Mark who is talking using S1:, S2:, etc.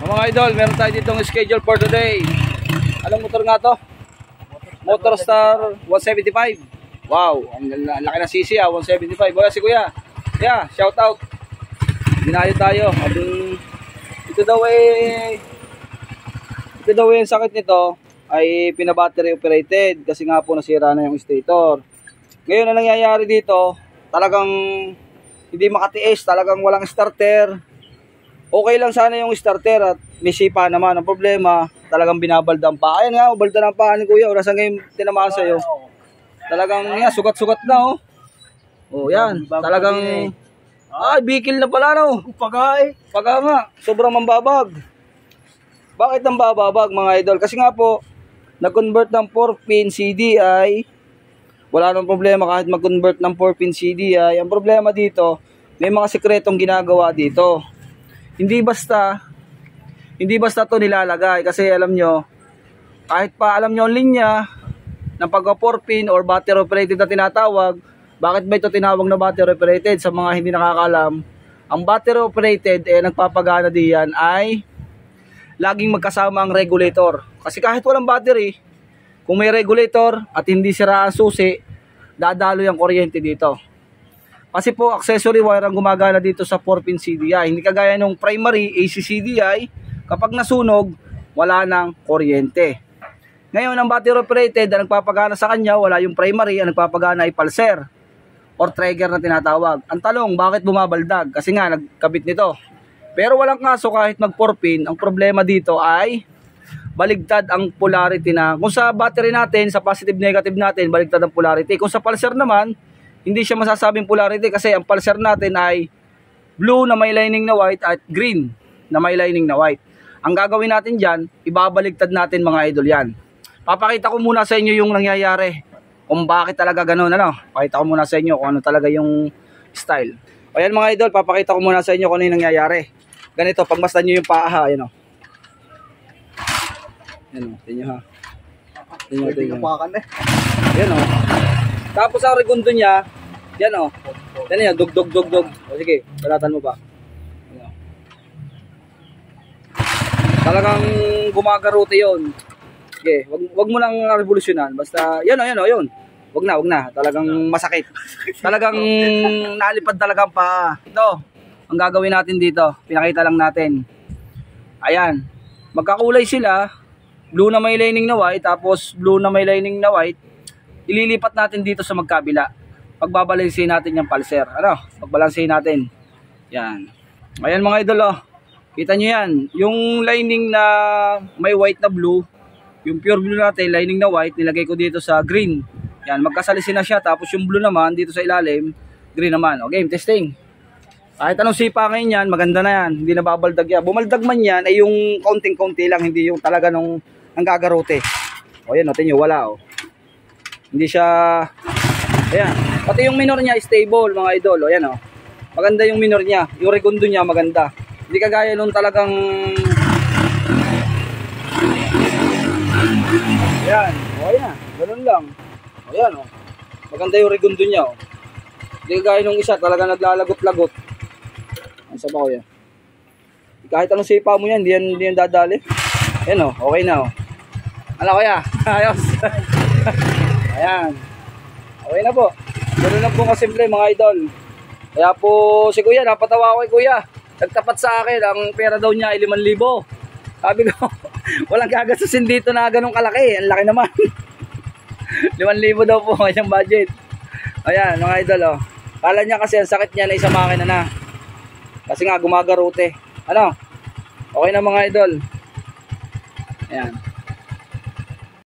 S1: Mga idol, meron tayo ditong schedule for today. Anong motor nga to? Motorstar 175. Wow, ang laki na sisi 175. Wala si kuya. Yeah, shout out. Dinayo tayo. Ito daw yung sakit nito ay pina-battery operated kasi nga po nasira na yung stator. Ngayon na nangyayari dito, talagang hindi makatiis, talagang walang starter. Okay lang sana yung starter at may sipa naman. Ang problema, talagang binabaldan pa. Ayan nga, baldan ang paa ni kuya. Wala sa ngayon tinamaan sa'yo. Talagang yan, sugat-sugat na oh. Oh, yan. Talagang, ay, bikil na pala no. Pagay. Paga nga, sobrang mambabag. Bakit ang bababag mga idol? Kasi nga po, nag-convert ng 4-pin CDI. Wala nang problema kahit mag-convert ng 4-pin CDI. Ang problema dito, may mga sekretong ginagawa dito. Hindi basta to nilalagay kasi alam nyo, kahit pa alam nyo ang linya ng pagka 4-pin or battery operated na tinatawag. Bakit ba ito tinawag na battery operated? Sa mga hindi nakakalam, ang battery operated nagpapagana diyan ay laging magkasama ang regulator. Kasi kahit walang battery, kung may regulator at hindi sira ang susi, dadalo yung kuryente dito. Kasi po, accessory wire ang gumagana dito sa 4-pin CDI. Hindi kagaya nung primary AC CDI, kapag nasunog, wala nang kuryente. Ngayon, ang battery operated, ang nagpapagana sa kanya, wala yung primary, ang nagpapagana ay pulser or trigger na tinatawag. Ang talong, bakit bumabaldag? Kasi nga, nagkabit nito. Pero walang kaso kahit mag 4-pin, ang problema dito ay baligtad ang polarity na. Kung sa battery natin, sa positive-negative natin, baligtad ang polarity. Kung sa pulser naman, hindi siya masasabing polarity kasi ang pulser natin ay blue na may lining na white at green na may lining na white. Ang gagawin natin dyan, ibabaligtad natin mga idol yan. Papakita ko muna sa inyo yung nangyayari. Kung bakit talaga ganun, ano? Pakita ko muna sa inyo kung ano talaga yung style. O yan mga idol, papakita ko muna sa inyo kung ano yung nangyayari. Ganito, pagmasdan nyo yung paa, ayan o. Ayan o, tingnan ha. Tingnan. Ayan o. Tapos ang regundo niya, yan o. Yan, dug. O sige, balatan mo pa. Talagang gumagarote yon. Sige, wag mo lang revolusyonan. Basta, yan o, yun. Wag na. Talagang masakit. Talagang nalipad talaga ang paa. Ito, ang gagawin natin dito, pinakita lang natin. Ayan, magkakulay sila. Blue na may lining na white, tapos blue na may lining na white. Ililipat natin dito sa magkabila. Pagbabalansin natin yung pulser. Ano? Pagbalansin natin. Yan. Ayan mga idol oh. Kita nyo yan. Yung lining na may white na blue, yung pure blue natin, lining na white, nilagay ko dito sa green. Yan. Magkasalisin na siya. Tapos yung blue naman, dito sa ilalim, green naman. Okay, testing. Kahit anong sipa ngayon yan, maganda na yan. Hindi na babaldag yan. Bumaldag man yan, ay yung kaunting-kaunti lang. Hindi yung talaga nung nanggagarote. O yan, natin nyo, wala o. Hindi siya, ayan, pati yung minor niya stable mga idol, o yan o, maganda yung minor niya, yung regundo niya maganda, hindi kagaya nung talagang, ayan, o ayan, ganun lang, o ayan o, maganda yung regundo niya o, hindi kagaya nung isa talagang naglalagot-lagot, ang sabaw yan, kahit anong sipa mo yan, hindi yan dadali, ayan o, okay na o, ano kaya, ayos. Ayan. Okay na po. Ganoon lang po kasimple mga idol. Kaya po si kuya, napatawa ko kay kuya. Nagtapat sa akin, ang pera daw niya ay 5,000. Sabi ko, walang gagastusin dito na ganun kalaki. Ang laki naman. 5,000 daw po kanyang budget. Ayan mga idol oh. Kala niya kasi ang sakit niya na isang makina na. Kasi nga gumagarote. Ano? Okay na mga idol. Ayan.